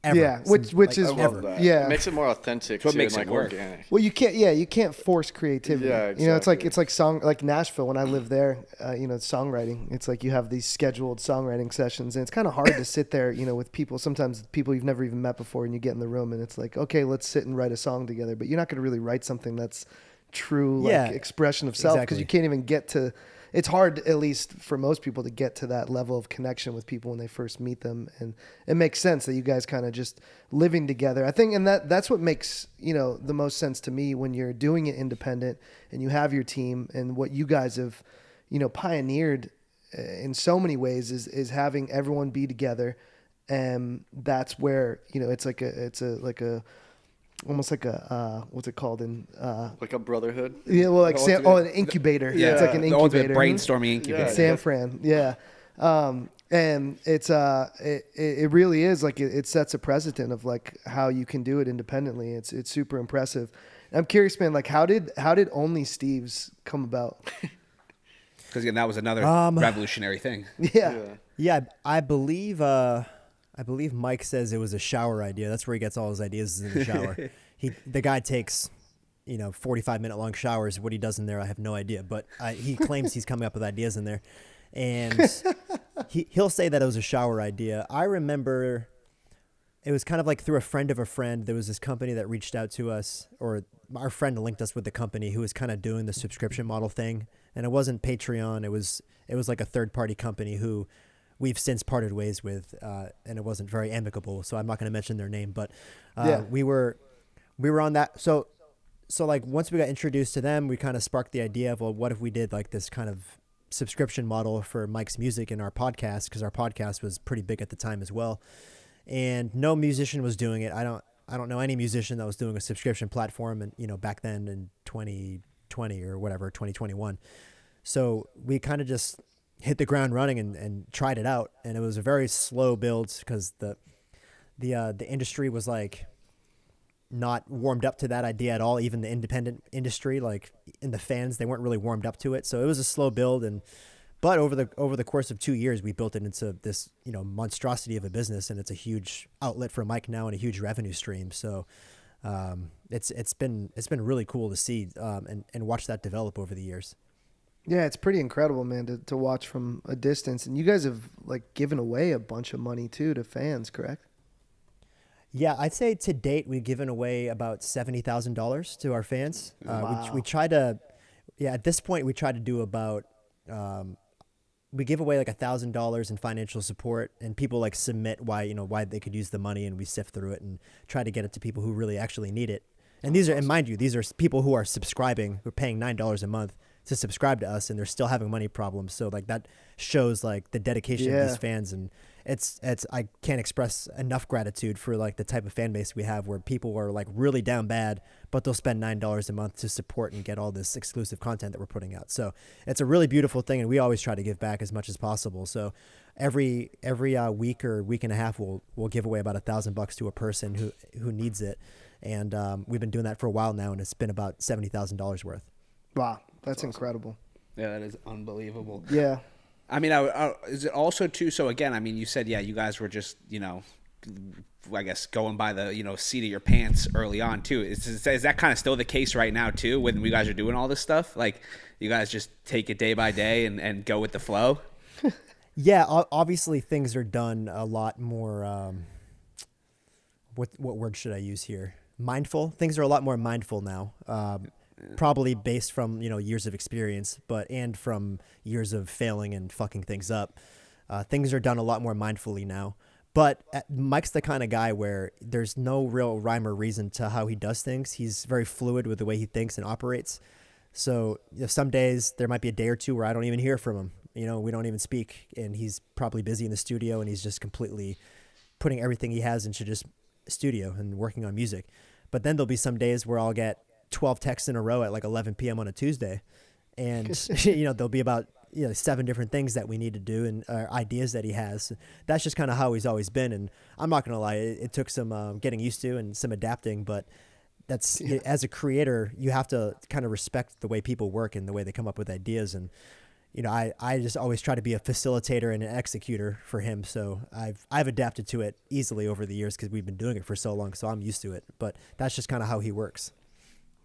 Ever, Yeah, which is I love that. Yeah. It makes it more authentic what too, makes and it like work. organic. Well, you can't force creativity. Yeah, You know, exactly. it's like song, like Nashville when I lived there, you know, songwriting. It's like you have these scheduled songwriting sessions, and it's kind of hard to sit there, you know, with people, sometimes people you've never even met before, and you get in the room and it's like, okay, let's sit and write a song together, but you're not going to really write something that's true, like Yeah, expression of self, because exactly. you can't even get to, it's hard, at least for most people, to get to that level of connection with people when they first meet them. And it makes sense that you guys kind of just living together, I think. And that's what makes, you know, the most sense to me when you're doing it independent and you have your team, and what you guys have, you know, pioneered in so many ways is having everyone be together. And that's where, you know, it's almost like a what's it called in Like a brotherhood. yeah, well, like The ultimate- an incubator. Yeah, It's like an the ultimate incubator. brainstorming incubator. In San Fran, yeah. And it's it really is like it sets a precedent of like how you can do it independently. It's super impressive. I'm curious, man. Like how did Only Steve's come about? Because again, that was another revolutionary thing. Yeah. Yeah, I believe Mike says it was a shower idea. That's where he gets all his ideas, is in the shower. The guy takes, you know, 45-minute long showers. What he does in there, I have no idea. But he claims he's coming up with ideas in there, and he'll say that it was a shower idea. I remember it was kind of like through a friend of a friend. There was this company that reached out to us, or our friend linked us with the company who was kind of doing the subscription model thing. And it wasn't Patreon. It was like a third-party company who we've since parted ways with, and it wasn't very amicable. So I'm not going to mention their name, but we were on that. So like once we got introduced to them, we kind of sparked the idea of, well, what if we did like this kind of subscription model for Mike's music and our podcast, because our podcast was pretty big at the time as well, and no musician was doing it. I don't know any musician that was doing a subscription platform, and you know, back then in 2020 or whatever, 2021. So we kind of just hit the ground running and tried it out, and it was a very slow build because the industry was like not warmed up to that idea at all. Even the independent industry, like in the fans, they weren't really warmed up to it. So it was a slow build, and But over the course of 2 years, we built it into this, monstrosity of a business, and it's a huge outlet for Mike now and a huge revenue stream. So it's been really cool to see and watch that develop over the years. Yeah, it's pretty incredible, man, to watch from a distance. And you guys have like given away a bunch of money too to fans, correct? Yeah, I'd say to date we've given away about $70,000 to our fans. Wow. We try to, at this point we try to do about we give away like $1,000 in financial support, and people like submit why they could use the money, and we sift through it and try to get it to people who really actually need it. And and mind you, these are people who are subscribing, who are paying $9 a month to subscribe to us, and they're still having money problems. So like that shows like the dedication of these fans, and it's I can't express enough gratitude for like the type of fan base we have, where people are like really down bad, but they'll spend $9 a month to support and get all this exclusive content that we're putting out. So it's a really beautiful thing, and we always try to give back as much as possible. So every week or week and a half, we'll give away about $1,000 to a person who needs it, and we've been doing that for a while now, and it's been about $70,000 worth. Wow, that's incredible. Yeah, that is unbelievable. Yeah. I mean, is it also too? So again, I mean, you said you guys were just I guess going by the seat of your pants early on too. Is that kind of still the case right now too when you guys are doing all this stuff? Like you guys just take it day by day and go with the flow? Yeah, obviously things are done a lot more. What word should I use here? Mindful. Things are a lot more mindful now. Probably based from years of experience, and from years of failing and fucking things up. Things are done a lot more mindfully now. But Mike's the kind of guy where there's no real rhyme or reason to how he does things. He's very fluid with the way he thinks and operates. So some days there might be a day or two where I don't even hear from him. We don't even speak, and he's probably busy in the studio, and he's just completely putting everything he has into just studio and working on music. But then there'll be some days where I'll get 12 texts in a row at like 11 p.m. on a Tuesday, and there'll be about 7 different things that we need to do, and ideas that he has. That's just kind of how he's always been, and I'm not gonna lie, it took some getting used to and some adapting, but that's as a creator, you have to kind of respect the way people work and the way they come up with ideas. And I just always try to be a facilitator and an executor for him. So I've adapted to it easily over the years because we've been doing it for so long, so I'm used to it. But that's just kind of how he works.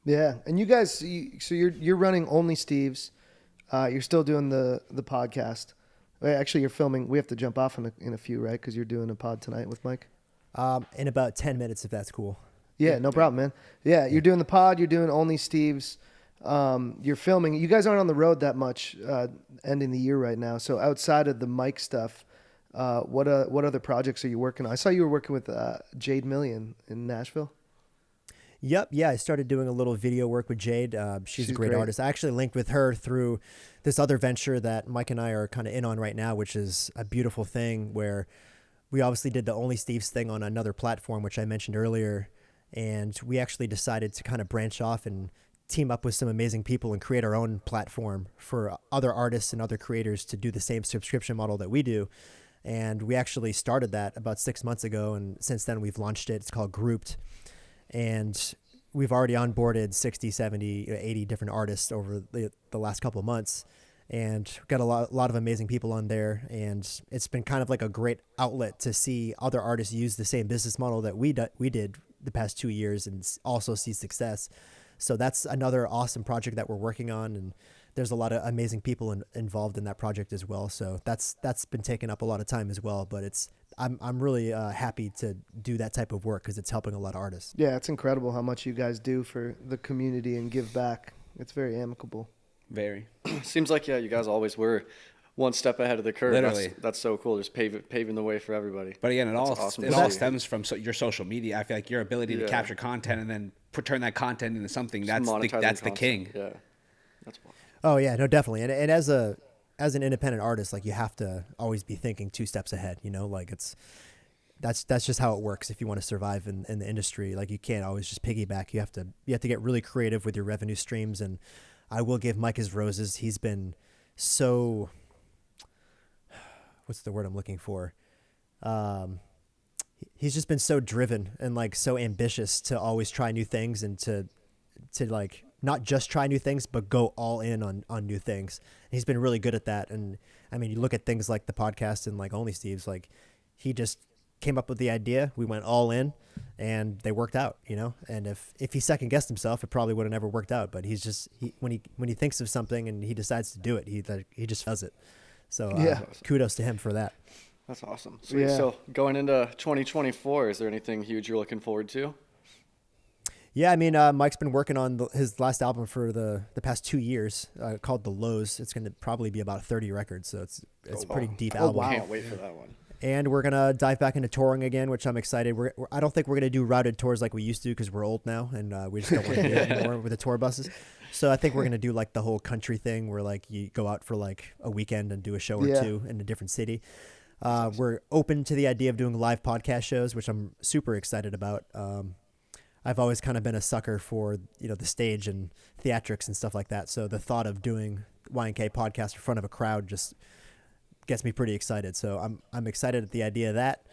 Yeah, and you guys, so you're running Only Steve's. You're still doing the podcast. Actually, you're filming. We have to jump off in a few, right? Because you're doing a pod tonight with Mike. In about 10 minutes, if that's cool. Yeah, no problem, man. Yeah, you're doing the pod. You're doing Only Steve's. You're filming. You guys aren't on the road that much, ending the year right now. So outside of the Mike stuff, what other projects are you working on? I saw you were working with Jade Million in Nashville. Yep. Yeah. I started doing a little video work with Jade. She's a great artist. I actually linked with her through this other venture that Mike and I are kind of in on right now, which is a beautiful thing where we obviously did the Only Steve's thing on another platform, which I mentioned earlier. And we actually decided to kind of branch off and team up with some amazing people and create our own platform for other artists and other creators to do the same subscription model that we do. And we actually started that about 6 months ago. And since then we've launched it. It's called Grouped. And we've already onboarded 60, 70, 80 different artists over the last couple of months, and got a lot of amazing people on there. And it's been kind of like a great outlet to see other artists use the same business model that we did the past 2 years and also see success. So that's another awesome project that we're working on. And there's a lot of amazing people involved in that project as well. So that's been taking up a lot of time as well, but I'm really happy to do that type of work because it's helping a lot of artists. Yeah, it's incredible how much you guys do for the community and give back. It's very amicable. Very. Seems like you guys always were one step ahead of the curve. Literally. That's so cool. Just paving the way for everybody. But again, it all awesome. stems from your social media. I feel like your ability to capture content and then turn that content into something that's the king. Yeah, that's wild. Oh yeah, no, definitely. And as an independent artist, like you have to always be thinking 2 steps ahead. Like that's just how it works. If you want to survive in the industry, like you can't always just piggyback. You have to get really creative with your revenue streams. And I will give Mike his roses. He's been so, what's the word I'm looking for? He's just been so driven and like so ambitious to always try new things and to like not just try new things, but go all in on new things. And he's been really good at that. And I mean, you look at things like the podcast and like Only Steve's, like he just came up with the idea. We went all in and they worked out, you know? And if he second guessed himself, it probably would have never worked out, but he's just, when he thinks of something and he decides to do it, he just does it. So kudos to him for that. That's awesome. Sweet. Yeah. So going into 2024, is there anything huge you're looking forward to? Yeah, I mean, Mike's been working on his last album for the past 2 years, called The Lows. It's going to probably be about 30 records, so it's a pretty deep album. Can't wait for that one. And we're going to dive back into touring again, which I'm excited. I don't think we're going to do routed tours like we used to because we're old now, and we just don't want to do it anymore with the tour buses. So I think we're going to do like the whole country thing where like you go out for like a weekend and do a show or two in a different city. We're open to the idea of doing live podcast shows, which I'm super excited about. I've always kind of been a sucker for, you know, the stage and theatrics and stuff like that. So the thought of doing YNK podcast in front of a crowd just gets me pretty excited. So I'm excited at the idea of that.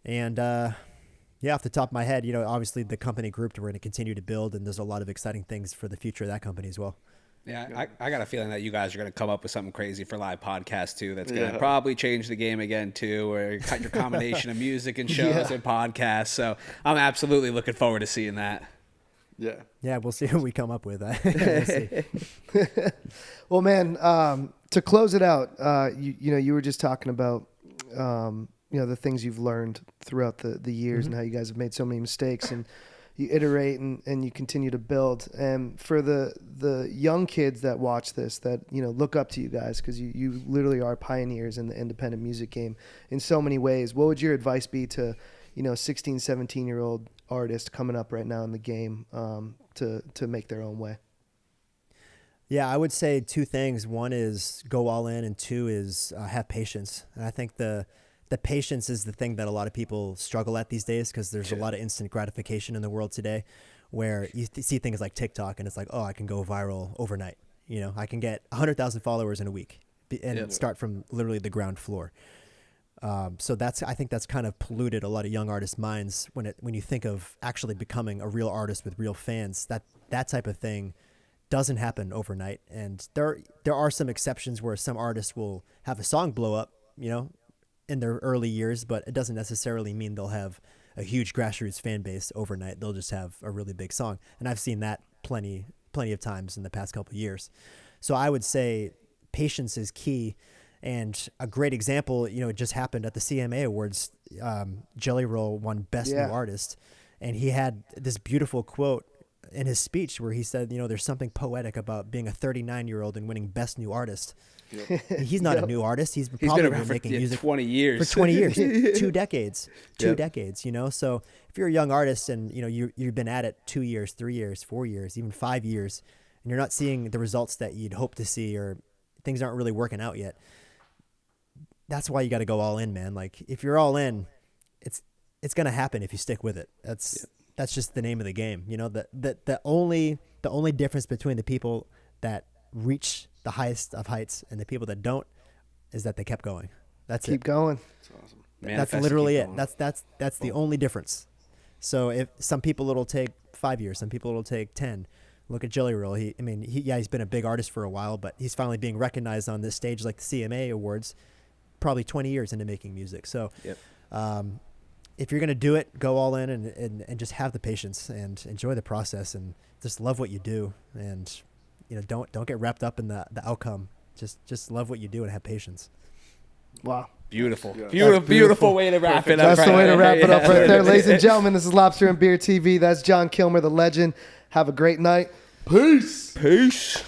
And off the top of my head, you know, obviously the company group we're going to continue to build, and there's a lot of exciting things for the future of that company as well. Yeah, I got a feeling that you guys are going to come up with something crazy for live podcasts too. That's going to probably change the game again too, or your combination of music and shows and podcasts. So I'm absolutely looking forward to seeing that. Yeah. Yeah, we'll see what we come up with. We'll see. Well, man, to close it out, you were just talking about, the things you've learned throughout the years and how you guys have made so many mistakes, and you iterate and you continue to build. And for the young kids that watch this, that, you know, look up to you guys, because you literally are pioneers in the independent music game in so many ways, what would your advice be to, 16, 17-year-old artists coming up right now in the game to make their own way? Yeah, I would say two things. One is go all in, and two is have patience. And I think the patience is the thing that a lot of people struggle at these days, because there's a lot of instant gratification in the world today, where you see things like TikTok and it's like, oh, I can go viral overnight. You know, I can get 100,000 followers in a week and start from literally the ground floor. So I think that's kind of polluted a lot of young artists' minds when you think of actually becoming a real artist with real fans. That type of thing doesn't happen overnight. And there are some exceptions where some artists will have a song blow up, you know, in their early years, but it doesn't necessarily mean they'll have a huge grassroots fan base overnight. They'll just have a really big song. And I've seen that plenty of times in the past couple of years. So I would say patience is key. And a great example, you know, it just happened at the CMA Awards. Jelly Roll won Best New Artist. And he had this beautiful quote in his speech where he said, you know, there's something poetic about being a 39-year-old and winning Best New Artist. He's not a new artist. He's probably been around making for music 20 years. For 20 years, 2 decades, 2 decades, you know? So if you're a young artist and, you know, you've been at it 2 years, 3 years, 4 years, even 5 years, and you're not seeing the results that you'd hope to see, or things aren't really working out yet, that's why you got to go all in, man. Like, if you're all in, it's going to happen if you stick with it. That's just the name of the game. You know, the only difference between the people that reach the highest of heights and the people that don't is that they kept going. That's Keep going. That's awesome. That's literally it. That's the only difference. So if some people it'll take 5 years, some people it'll take 10. Look at Jelly Roll. He's been a big artist for a while, but he's finally being recognized on this stage like the CMA Awards, probably 20 years into making music. So if you're going to do it, go all in and just have the patience and enjoy the process and just love what you do. And, you know, don't get wrapped up in the outcome. Just love what you do and have patience. Wow. Beautiful. Yeah. Beautiful way to wrap it up. That's the way to wrap it up right there. Ladies and gentlemen, this is Lobster and Beer TV. That's John Kilmer, the legend. Have a great night. Peace. Peace.